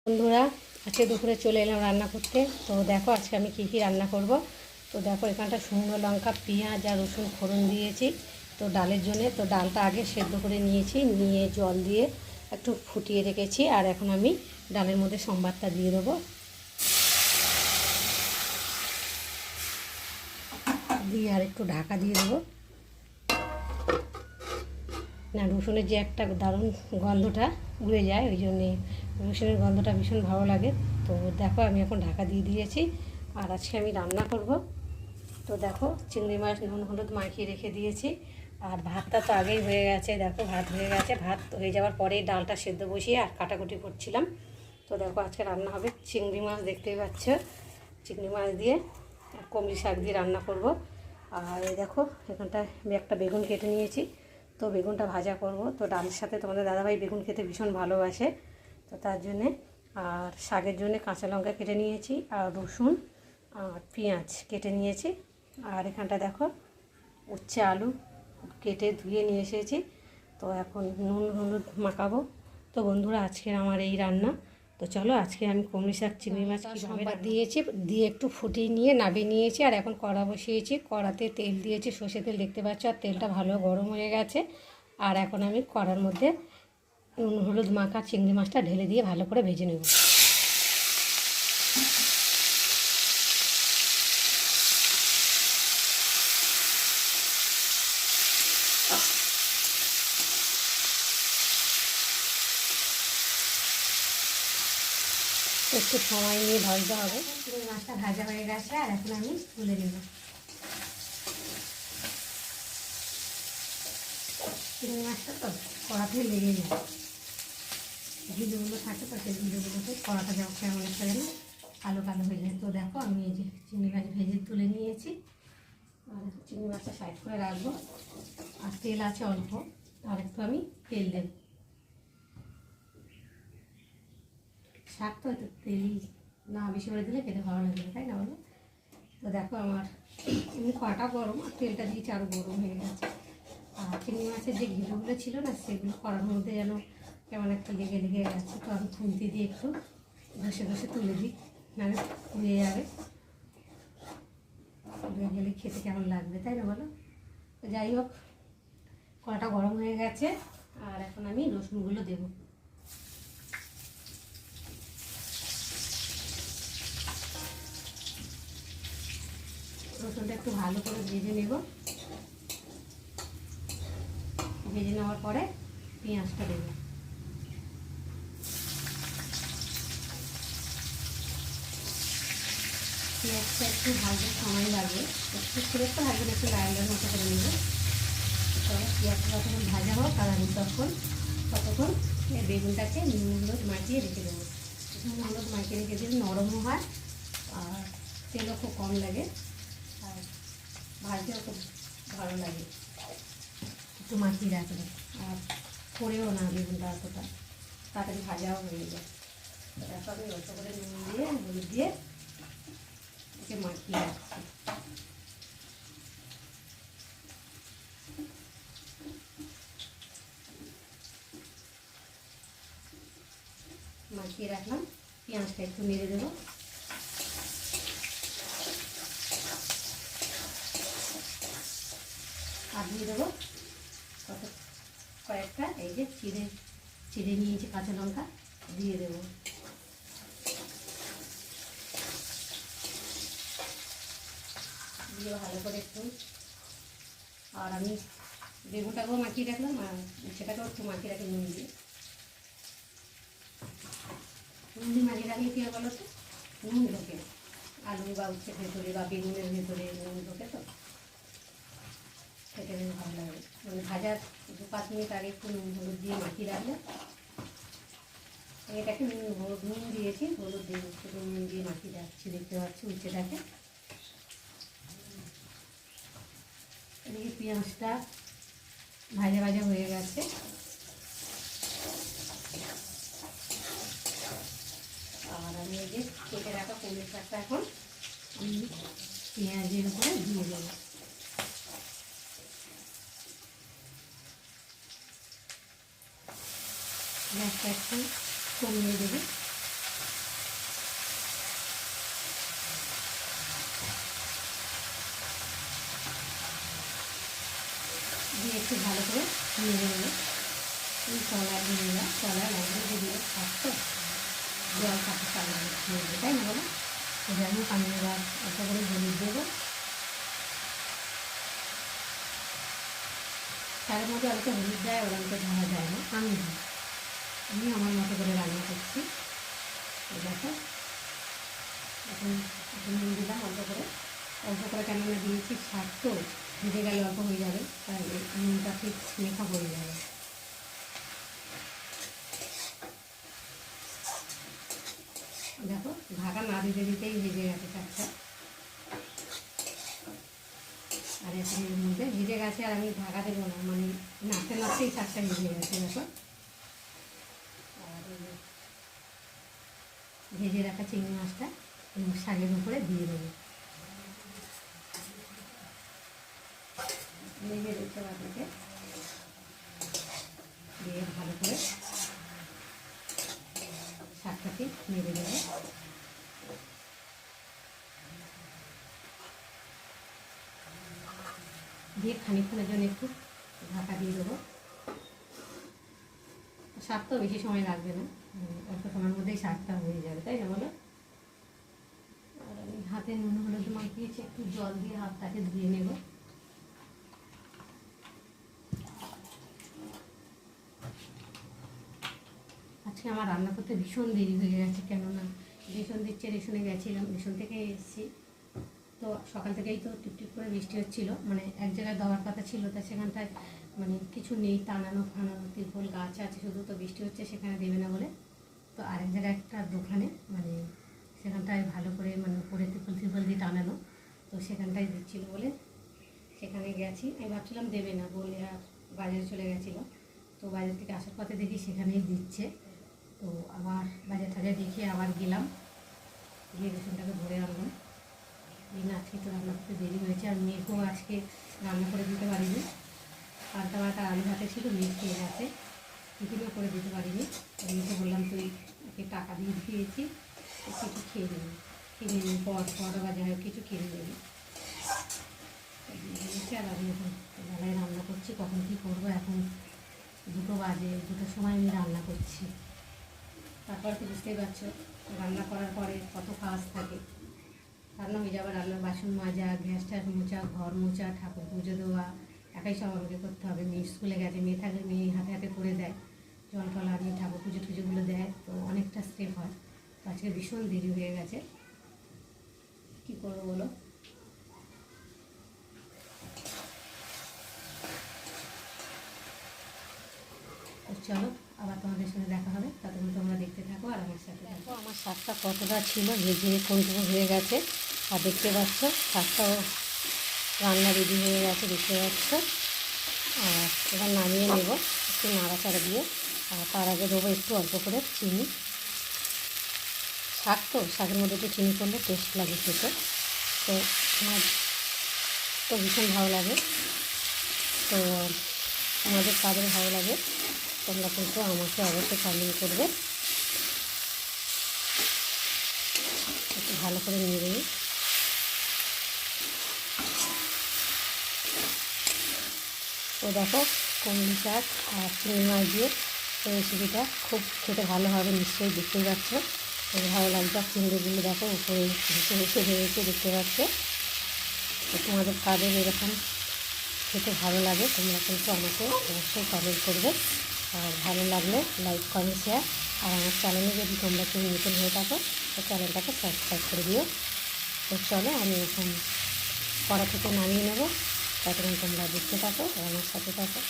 বন্ধুরা, আজকে দুপুরে চলে এলাম রান্না করতে। তো দেখো আজকে আমি কী কী রান্না করব। তো দেখো এখানটা শুকনো লঙ্কা, পেঁয়াজ আর রসুন ফোড়ন দিয়েছি তো ডালের জন্য। তো ডালটা আগে সেদ্ধ করে নিয়েছি, নিয়ে জল দিয়ে একটু ফুটিয়ে রেখেছি। আর এখন আমি ডালের মধ্যে সম্বারটা দিয়ে দেবো, দিয়ে আর একটু ঢাকা দিয়ে দেবো। না, রসুনের যে একটা দারুণ গন্ধটা উড়ে যায়, ওই জন্যে রসুনের গন্ধটা ভীষণ ভালো লাগে। তো দেখো আমি এখন ঢাকা দিয়ে দিয়েছি। আর আজকে আমি রান্না করব। তো দেখো চিংড়ি মাছ নুন হলুদ মাখিয়ে রেখে দিয়েছি। আর ভাতটা তো আগেই হয়ে গেছে, দেখো ভাত হয়ে গেছে। ভাত হয়ে যাওয়ার পরে ডালটা সেদ্ধ বসিয়ে আর কাটাকুটি করছিলাম। তো দেখো আজকে রান্না হবে চিংড়ি মাছ, দেখতেই পাচ্ছ। চিংড়ি মাছ দিয়ে কমলি শাক দিয়ে রান্না করব। আর এই দেখো এখানটায় আমি একটা বেগুন কেটে নিয়েছি, তো বেগুনটা ভাজা করব। তো ডালের সাথে তোমাদের দাদাভাই বেগুন খেতে ভীষণ ভালোবাসে, তো তার জন্যে। আর শাকের জন্য কাঁচা লঙ্কা কেটে নিয়েছি, আর রসুন আর পেঁয়াজ কেটে নিয়েছি। আর এখানটা দেখো উচ্ছে আলু কেটে ধুয়ে নিয়ে এসেছি। তো এখন নুন হলুদ মাখাবো। তো বন্ধুরা আজকের আমার এই রান্না। তো চলো আজকে আমি কমলি শাক চিংড়ি মাছ কীভাবে দিয়েছি, দিয়ে একটু ফুটিয়ে নিয়ে নামিয়ে নিয়েছি। আর এখন কড়া বসিয়েছি, কড়াতে তেল দিয়েছি, সর্ষে তেল দেখতে পাচ্ছ। আর তেলটা ভালো গরম হয়ে গেছে। আর এখন আমি কড়ার মধ্যে নুন হলুদ মাখা চিংড়ি মাছটা ঢেলে দিয়ে ভালো করে ভেজে নেব। একটু সময় নিয়ে ভাজতে হবে। চিংড়ি মাছটা ভাজা হয়ে গেছে, আর এখন আমি তুলে নেব। চিংড়ি মাছটা তো কড়াতে লেগে যায়, ভিজুগুলো থাকে, তো সেই ভিজুগুলোতে কড়াটা যখন কেমন একটা যেন কালো কালো হয়ে যায়। তো দেখো আমি এই যে চিংড়ি মাছ ভেজে তুলে নিয়েছি। আর চিংড়ি মাছটা সাইড করে রাখবো। আর তেল আছে অল্প, আর একটু আমি তেল দেব। শাক তো একটু তেলই না বেশি করে দিলে খেতে ভালো লাগবে, তাই না বলো? তো দেখো আমার এমনি কড়াটা গরম, আর তেলটা দিয়েছি আরও গরম হয়ে গেছে। আর চিংড়ি মাছের যে ঘিলুগুলো ছিল না, সেগুলো কড়ার মধ্যে যেন কেমন একটা লেগে লেগে গেছে। তো আমি খুন্তি দিয়ে একটু ঘষে ঘষে তুলে দিই, মানে পুড়ে যাবে। পুড়ে গেলে খেতে কেমন লাগবে, তাই না বলো? তো যাই হোক, কড়াটা গরম হয়ে গেছে। আর এখন আমি রসুনগুলো দেবো। রসুনটা একটু ভালো করে ভেজে নেব। ভেজে নেওয়ার পরে পেঁয়াজটা দেবো। পেঁয়াজটা একটু ভাজতে সময় লাগবে, একটু খুব একটা ভাজবেন, একটু লাল লাল মতো করে নেব। তবে পেঁয়াজটা যখন ভাজা হোক, আর আমি ততক্ষণ বেগুনটাকে নুন হলুদ মাখিয়ে রেখে দেবো। নুন হলুদ মাখিয়ে রেখে দিলে নরমও হয়, আর তেলও খুব কম লাগে, আর ভাজতেও খুব ভালো লাগে। একটু মাখিয়ে রাখলে আর পড়েও না বেগুনটা এতটা, তাড়াতাড়ি ভাজাও হয়ে যায়। তারপর আমি অল্প করে নুন দিয়ে হলুদ দিয়ে ওকে মাখিয়ে রাখছি। মাখিয়ে রাখলাম, পেঁয়াজটা একটু নেড়ে দেবো। আর দিয়ে দেবো কয়েকটা এই যে চিড়ে নিয়েছি কাঁচা লঙ্কা, দিয়ে দেবো। দিয়ে ভালো করে একটু, আর আমি বেগুনটাকেও মাখিয়ে রাখলাম, আর সেটাকেও একটু মাখিয়ে রাখি নুন দিয়ে। নুন দিয়ে মাখিয়ে রাখলে কী হয় বলো তো, নুন ঢোকে আলু বা উচ্ছের ভেতরে বা বেগুনের ভেতরে, নুন ঢোকে, তো খেতে বেশ ভালো লাগে। মানে ভাজার 2-5 মিনিট আগে একটু নুন হলুদ দিয়ে মাখিয়ে রাখলে, এটাকে নুন দিয়েছি, হলুদ দিয়ে শুধু নুন দিয়ে মাখিয়ে রাখছি, দেখতে পাচ্ছি উচ্ছেটাকে। এদিকে পেঁয়াজটা ভাজা ভাজা হয়ে গেছে। আর আমি এই যে কেটে রাখা কমলি শাকটা এখন আমি পেঁয়াজের উপরে দিয়ে দেবো। গ্যাসটা একটু কমিয়ে দেবে। একটু ভালো করে নেড়ে নেবে। এই তলায় দিয়ে দিলাম, তলায় লাগবে দিয়ে দিলে থাকতো জল কাপড় চালিয়ে নেবে, তাই না বলো? তো যাই হোক আমি এবার অল্প করে হলুদ দেবো। শাকের মধ্যে অল্প হলুদ দেয়, ওরকম ঢালা যায় না, আমি আমার মতো করে রান্না করছি। দেখো এখন নুন দিলাম অল্প করে কেননা দিয়েছি, শাক তো ভিজে গেলে অল্প হয়ে যাবে, তাই নুনটা ঠিক মেখা হয়ে যাবে। দেখো ঢাকা না দিতে দিতেই ভেজে গেছে শাকটা, আর এখন এর মধ্যে ভিজে গেছে, আর আমি ঢাকা দেবো না, মানে নাড়তে নাড়তেই শাকটা ভিজে গেছে। দেখো আর ভেজে রাখা চিংড়ি মাছটা শাকের উপরে দিয়ে দেবো। ভেজে দিতে আপনাকে দিয়ে ভালো করে শাকটাকে নেড়ে দেবো। দিয়ে খানিকক্ষণের জন্য একটু ঢাকা দিয়ে দেবো। শাকটাও বেশি সময় লাগবে না, অল্প সময়ের মধ্যেই শাকটা হয়ে যাবে, তাই না বলো? আর আমি হাতে নুন হলুদ মাখিয়েছি, একটু জল দিয়ে হাতটাকে ধুয়ে নেব। আজকে আমার রান্না করতে ভীষণ দেরি হয়ে গেছে, কেননা রেশন দিচ্ছে, রেশনে গেছিলাম, রেশন থেকে এসেছি। তো সকাল থেকেই তো টিপটিপ করে বৃষ্টি হচ্ছিল, মানে এক জায়গায় দেওয়ার কথা ছিল, তা সেখানটায় মানে কিছু নেই, টানানো ফানানো তিরপল গাছ আছে শুধু, তো বৃষ্টি হচ্ছে সেখানে দেবে না বলে, তো আরেক জায়গায় একটা দোকানে মানে সেখানটায় ভালো করে মানে উপরে তিরপল দিয়ে টানানো, তো সেখানটায় দিচ্ছিল বলে সেখানে গেছি। আমি ভাবছিলাম দেবে না বলে আর বাজারে চলে গেছিলাম, তো বাজার থেকে আসার পথে দেখি সেখানেই দিচ্ছে। তো আবার বাজার টাজার দেখে আবার গেলাম, গিয়ে রেশনটাকে ভরে আনলাম। এই না, আজকে তো রান্না করতে দেরি হয়েছে, আর মেয়েকেও আজকে রান্না করে দিতে পারিনি, পাল্টা পাল্টা আলু ভাতে ছিল, মেয়ে খেয়ে গেছে, টিফিনও করে দিতে পারিনি। মেয়েকে বললাম তুই ওকে টাকা দিয়ে দিয়েছি, কিছু খেয়ে নিবি, কিনে নিবি পর বা যাই হোক কিছু কিনে নেবি। আর আমি এখন বেলায় রান্না করছি, কখন কী করবো, এখন 2টো বাজে, 2টোর সময় আমি রান্না করছি। তারপর তো বুঝতেই পারছো রান্না করার পরে কত কাজ থাকে, রান্না হয়ে যাবে, রান্নার বাসন মাজা, গ্যাস ট্যাস মোছা, ঘর মোছা, ঠাকুর পুজো দেওয়া, একাই সব আমাকে করতে হবে। মেয়ে স্কুলে গেছে, মেয়ে থাকলে মেয়ে হাতে হাতে করে দেয়, জল টল আনিয়ে ঠাকুর পুজো টুজোগুলো দেয়, তো অনেকটা স্টেপ হয়। তো আজকে ভীষণ দেরি হয়ে গেছে, কী করবো বলো? তো চলো আবার তোমাদের সঙ্গে দেখা হবে, ততক্ষণ তোমরা দেখতে থাকো আর আমার সাথে দেখো আমার শাকটা কতটা ছিল, ভেজে কোনটুকু হয়ে গেছে, আর দেখতে পাচ্ছ শাকটাও রান্না রেডি হয়ে গেছে, দেখতে পাচ্ছ। আর এবার নামিয়ে নেব একটু নাড়াচাড়া দিয়ে, আর তার আগে দেবো একটু অল্প করে চিনি। শাক তো, শাকের মধ্যে একটু চিনি করলে টেস্ট লাগে খেতে, তো আমার তো ভীষণ ভালো লাগে। তো আমাদের কাদের ভালো লাগে তোমরা কিন্তু আমাকে অবশ্যই কমেন্ট করবে। একটু ভালো করে নেড়ে নিই। তো দেখো কুমড়ো শাক আর চিংড়ি মাছ দিয়ে রেসিপিটা খুব খেতে ভালো হবে, নিশ্চয়ই দেখতেই পাচ্ছ, খুব ভালো লাগছে। আর চিংড়িগুলো দেখো উপরে ভেসে ভেসে বেরিয়েছে, দেখতে পাচ্ছ। তো তোমাদের কাদের এরকম খেতে ভালো লাগে তোমরা কিন্তু আমাকে অবশ্যই কমেন্ট করবে, আর ভালো লাগলে লাইক কমেন্ট শেয়ার, আর আমার চ্যানেলে যদি তোমরা কেউ নতুন হয়ে থাকো তো চ্যানেলটাকে সাবস্ক্রাইব করে দিও। তো চলো আমি এখন কড়া থেকে নামিয়ে নেবো, ততক্ষণ তোমরা দেখতে থাকো আর আমার সাথে থাকো।